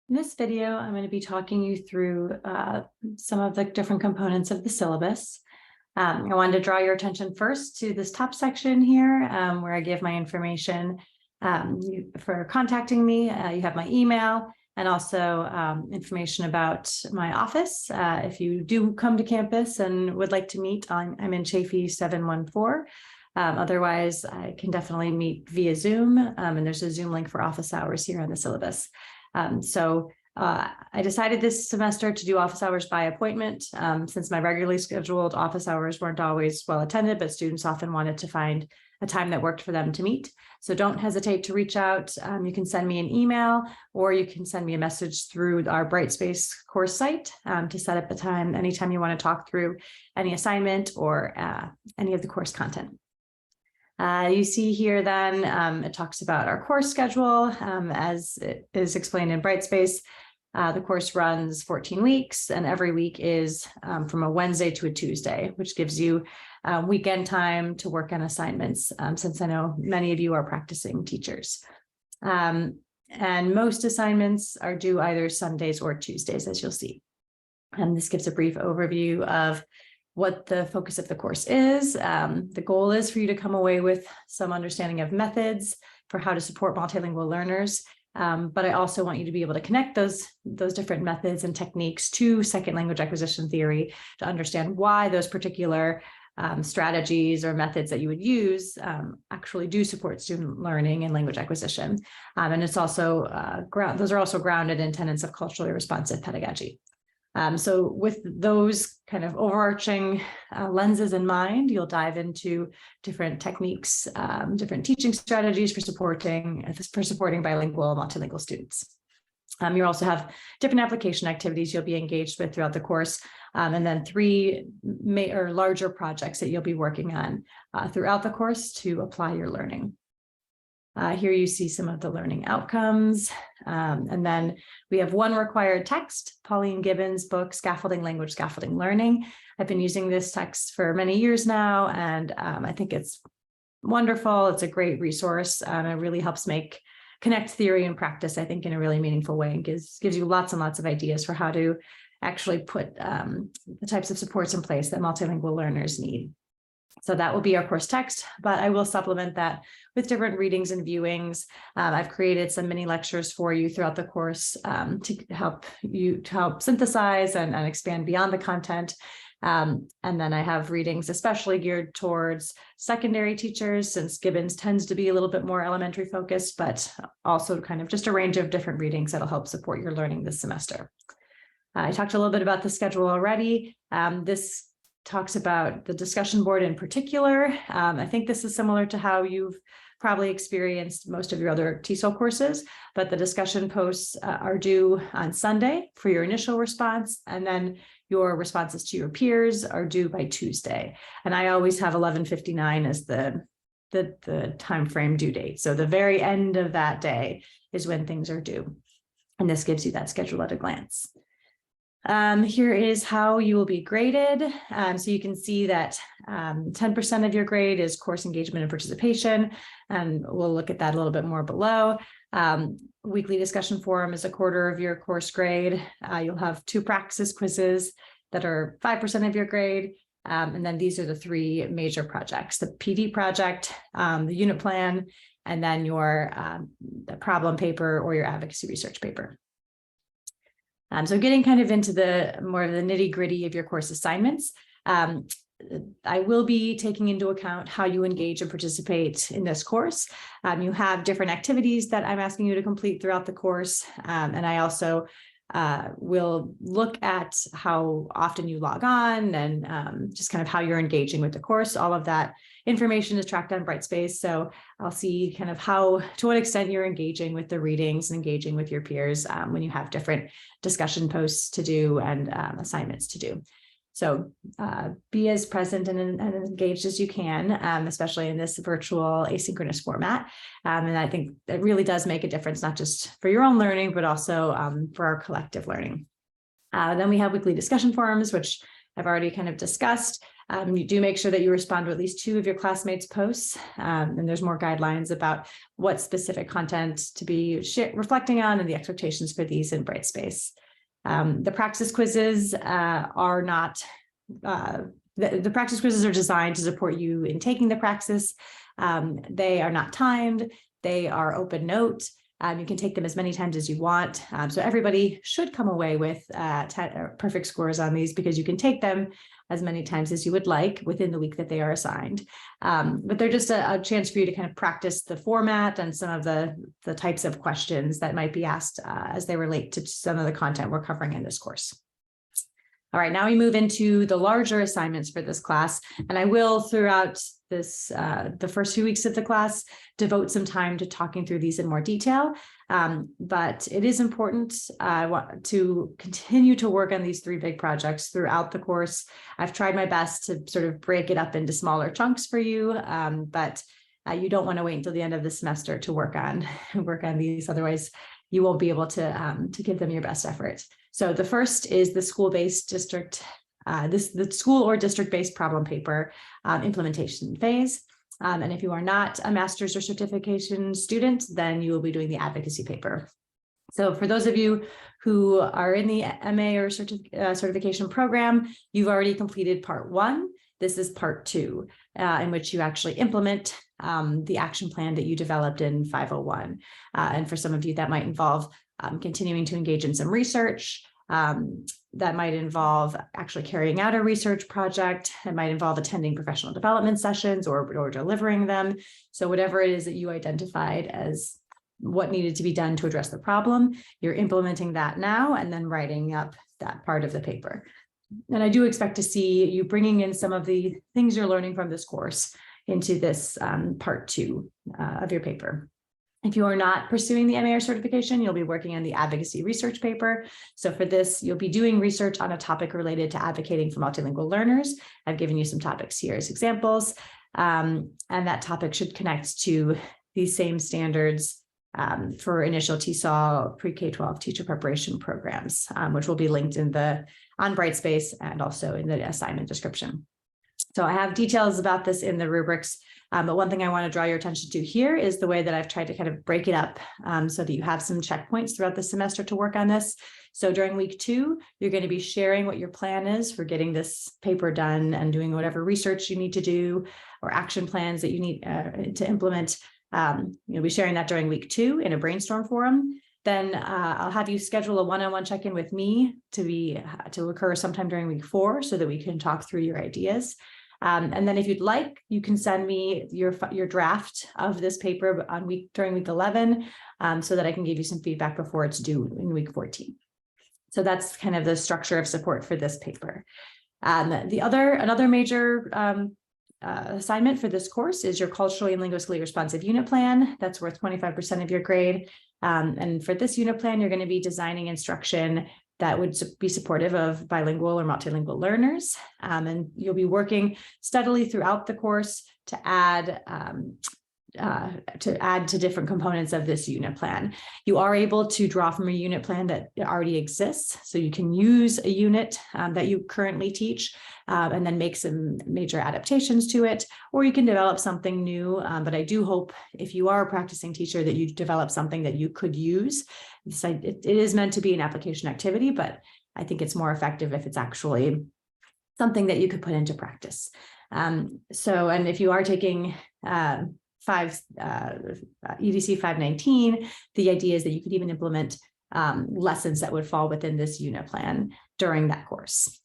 In this video, I'm going to be talking you through some of the different components of the syllabus. I wanted to draw your attention first to this top section here, where I give my information for contacting me. You have my email and also information about my office. If you do come to campus and would like to meet, I'm in Chafee 714. Otherwise, I can definitely meet via Zoom, and there's a Zoom link for office hours here on the syllabus. I decided this semester to do office hours by appointment, since my regularly scheduled office hours weren't always well attended, but students often wanted to find a time that worked for them to meet. So don't hesitate to reach out. You can send me an email, or you can send me a message through our Brightspace course site to set up a time anytime you want to talk through any assignment or any of the course content. You see here then, it talks about our course schedule, as it is explained in Brightspace. The course runs 14 weeks, and every week is from a Wednesday to a Tuesday, which gives you weekend time to work on assignments, since I know many of you are practicing teachers. And most assignments are due either Sundays or Tuesdays, as you'll see. And this gives a brief overview of what the focus of the course is. The goal is for you to come away with some understanding of methods for how to support multilingual learners. But I also want you to be able to connect those different methods and techniques to second language acquisition theory to understand why those particular strategies or methods that you would use actually do support student learning and language acquisition. And it's also those are also grounded in tenets of culturally responsive pedagogy. So with those kind of overarching lenses in mind, you'll dive into different techniques, different teaching strategies for supporting bilingual, multilingual students. You also have different application activities you'll be engaged with throughout the course, and then three larger projects that you'll be working on throughout the course to apply your learning. Here you see some of the learning outcomes. And then we have one required text, Pauline Gibbons' book, Scaffolding Language, Scaffolding Learning. I've been using this text for many years now, and I think it's wonderful. It's a great resource. It really helps connect theory and practice, I think, in a really meaningful way, and gives you lots and lots of ideas for how to actually put the types of supports in place that multilingual learners need. So that will be our course text, but I will supplement that with different readings and viewings. I've created some mini lectures for you throughout the course to help synthesize and expand beyond the content. And then I have readings especially geared towards secondary teachers, since Gibbons tends to be a little bit more elementary focused, but also kind of just a range of different readings that'll help support your learning this semester. I talked a little bit about the schedule already. This talks about the discussion board in particular. I think this is similar to how you've probably experienced most of your other TESOL courses, but the discussion posts are due on Sunday for your initial response, and then your responses to your peers are due by Tuesday. And I always have 11:59 as the time frame due date. So the very end of that day is when things are due. And this gives you that schedule at a glance. Here is how you will be graded. So you can see that 10% of your grade is course engagement and participation, and we'll look at that a little bit more below. Weekly discussion forum is a quarter of your course grade. You'll have 2 praxis quizzes that are 5% of your grade. And then these are the 3 major projects: the PD project, the unit plan, and then your the problem paper or your advocacy research paper. So getting kind of into the more of the nitty gritty of your course assignments, I will be taking into account how you engage and participate in this course. You have different activities that I'm asking you to complete throughout the course. And I also will look at how often you log on and just kind of how you're engaging with the course. All of that information is tracked on Brightspace. So I'll see kind of to what extent you're engaging with the readings and engaging with your peers when you have different discussion posts to do and assignments to do. So be as present and engaged as you can, especially in this virtual asynchronous format. And I think it really does make a difference, not just for your own learning, but also for our collective learning. Then we have weekly discussion forums, which I've already kind of discussed. You do make sure that you respond to at least 2 of your classmates' posts, and there's more guidelines about what specific content to be reflecting on and the expectations for these in Brightspace. The practice quizzes are not, the practice quizzes are designed to support you in taking the praxis. They are not timed, they are open note. You can take them as many times as you want. So everybody should come away with perfect scores on these, because you can take them as many times as you would like within the week that they are assigned. But they're just a chance for you to kind of practice the format and some of the types of questions that might be asked as they relate to some of the content we're covering in this course. All right, now we move into the larger assignments for this class, and I will, throughout this the first few weeks of the class, devote some time to talking through these in more detail. But it is important to continue to work on these 3 big projects throughout the course. I've tried my best to sort of break it up into smaller chunks for you, but you don't want to wait until the end of the semester to work on these. Otherwise, you won't be able to give them your best effort. So the first is the school-based district, the school or district-based problem paper implementation phase. And if you are not a master's or certification student, then you will be doing the advocacy paper. So for those of you who are in the MA or certification program, you've already completed part 1. This is part 2, in which you actually implement the action plan that you developed in 501. And for some of you, that might involve continuing to engage in some research. That might involve actually carrying out a research project. It might involve attending professional development sessions or delivering them. So whatever it is that you identified as what needed to be done to address the problem, you're implementing that now and then writing up that part of the paper. And I do expect to see you bringing in some of the things you're learning from this course into this part 2 of your paper. If you are not pursuing the MA certification, you'll be working on the advocacy research paper. So for this, you'll be doing research on a topic related to advocating for multilingual learners. I've given you some topics here as examples, and that topic should connect to these same standards for initial TESOL pre-K-12 teacher preparation programs, which will be linked on Brightspace and also in the assignment description. So I have details about this in the rubrics, but one thing I want to draw your attention to here is the way that I've tried to kind of break it up so that you have some checkpoints throughout the semester to work on this. So during week 2, you're going to be sharing what your plan is for getting this paper done and doing whatever research you need to do or action plans that you need to implement. You'll be sharing that during week 2 in a brainstorm forum. Then I'll have you schedule a one-on-one check-in with me to occur sometime during week 4 so that we can talk through your ideas. And then if you'd like, you can send me your draft of this paper during week 11 so that I can give you some feedback before it's due in week 14. So that's kind of the structure of support for this paper. Another major assignment for this course is your culturally and linguistically responsive unit plan. That's worth 25% of your grade. And for this unit plan, you're going to be designing instruction that would be supportive of bilingual or multilingual learners. And you'll be working steadily throughout the course to add to different components of this unit plan. You are able to draw from a unit plan that already exists. So you can use a unit that you currently teach and then make some major adaptations to it, or you can develop something new. But I do hope if you are a practicing teacher that you develop something that you could use. It is meant to be an application activity, but I think it's more effective if it's actually something that you could put into practice. And if you are taking EDC 519, the idea is that you could even implement lessons that would fall within this unit plan during that course.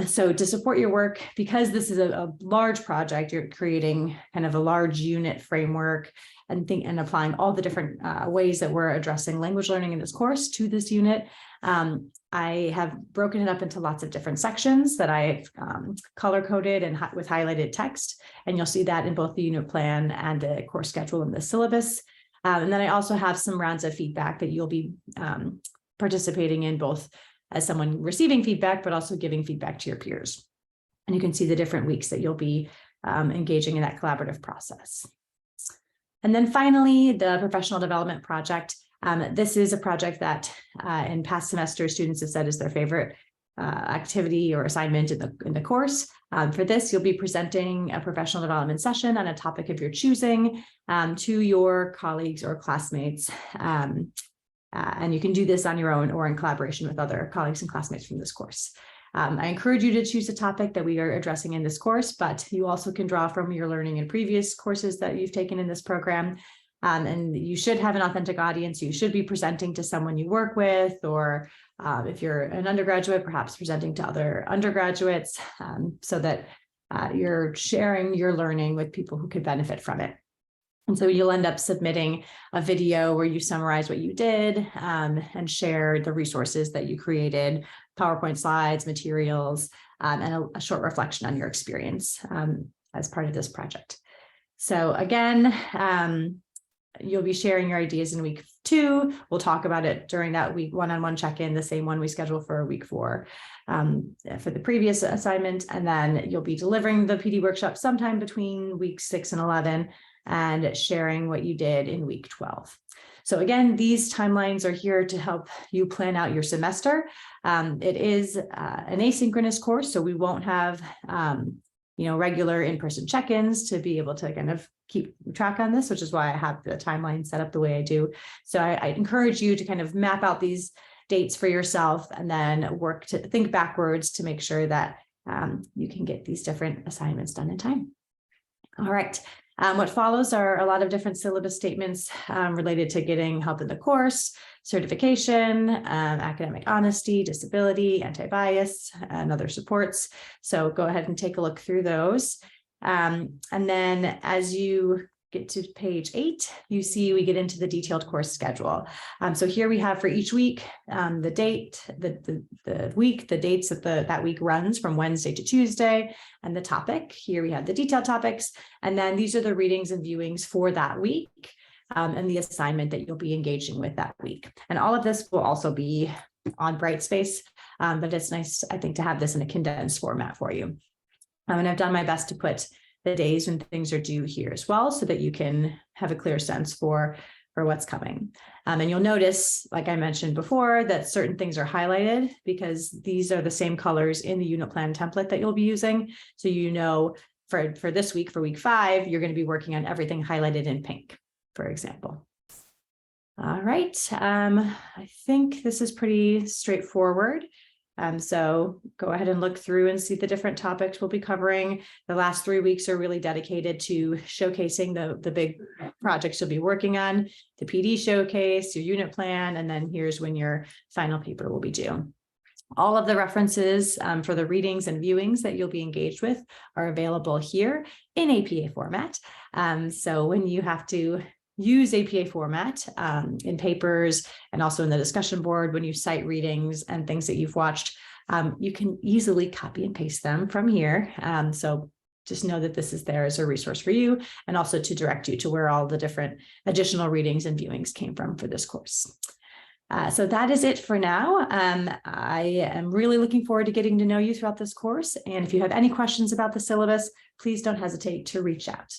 So to support your work, because this is a large project, you're creating kind of a large unit framework and applying all the different ways that we're addressing language learning in this course to this unit. I have broken it up into lots of different sections that I've color-coded and with highlighted text, and you'll see that in both the unit plan and the course schedule in the syllabus. And then I also have some rounds of feedback that you'll be participating in, both as someone receiving feedback, but also giving feedback to your peers. And you can see the different weeks that you'll be engaging in that collaborative process. And then finally, the professional development project. This is a project that in past semesters, students have said is their favorite activity or assignment in the course. For this, you'll be presenting a professional development session on a topic of your choosing to your colleagues or classmates. And you can do this on your own or in collaboration with other colleagues and classmates from this course. I encourage you to choose a topic that we are addressing in this course, but you also can draw from your learning in previous courses that you've taken in this program. And you should have an authentic audience. You should be presenting to someone you work with, or if you're an undergraduate, perhaps presenting to other undergraduates, so that you're sharing your learning with people who could benefit from it. And so you'll end up submitting a video where you summarize what you did and share the resources that you created, PowerPoint slides, materials, and a short reflection on your experience as part of this project. So again, you'll be sharing your ideas in week 2. We'll talk about it during that week one-on-one check-in, the same one we scheduled for week 4 for the previous assignment. And then you'll be delivering the PD workshop sometime between week 6 and 11 and sharing what you did in week 12. So again, these timelines are here to help you plan out your semester. It is an asynchronous course, so we won't have regular in-person check-ins to be able to kind of keep track on this, which is why I have the timeline set up the way I do. So I encourage you to kind of map out these dates for yourself and then work to think backwards to make sure that you can get these different assignments done in time. All right. What follows are a lot of different syllabus statements related to getting help in the course, certification, academic honesty, disability, anti-bias, and other supports. So go ahead and take a look through those. And then as you get to page 8, you see we get into the detailed course schedule. So here we have for each week, the date, the week, the dates that week runs from Wednesday to Tuesday, and the topic. Here we have the detailed topics, and then these are the readings and viewings for that week, and the assignment that you'll be engaging with that week. And all of this will also be on Brightspace, but it's nice, I think, to have this in a condensed format for you. And I've done my best to put the days when things are due here as well, so that you can have a clear sense for what's coming. And you'll notice, like I mentioned before, that certain things are highlighted because these are the same colors in the unit plan template that you'll be using. So for this week, for week 5, you're going to be working on everything highlighted in pink, for example. All right, I think this is pretty straightforward. So go ahead and look through and see the different topics we'll be covering. The last 3 weeks are really dedicated to showcasing the big projects you'll be working on, the PD showcase, your unit plan, and then here's when your final paper will be due. All of the references for the readings and viewings that you'll be engaged with are available here in APA format. So when you have to use APA format in papers and also in the discussion board, when you cite readings and things that you've watched, you can easily copy and paste them from here. So just know that this is there as a resource for you, and also to direct you to where all the different additional readings and viewings came from for this course. So that is it for now. I am really looking forward to getting to know you throughout this course. And if you have any questions about the syllabus, please don't hesitate to reach out.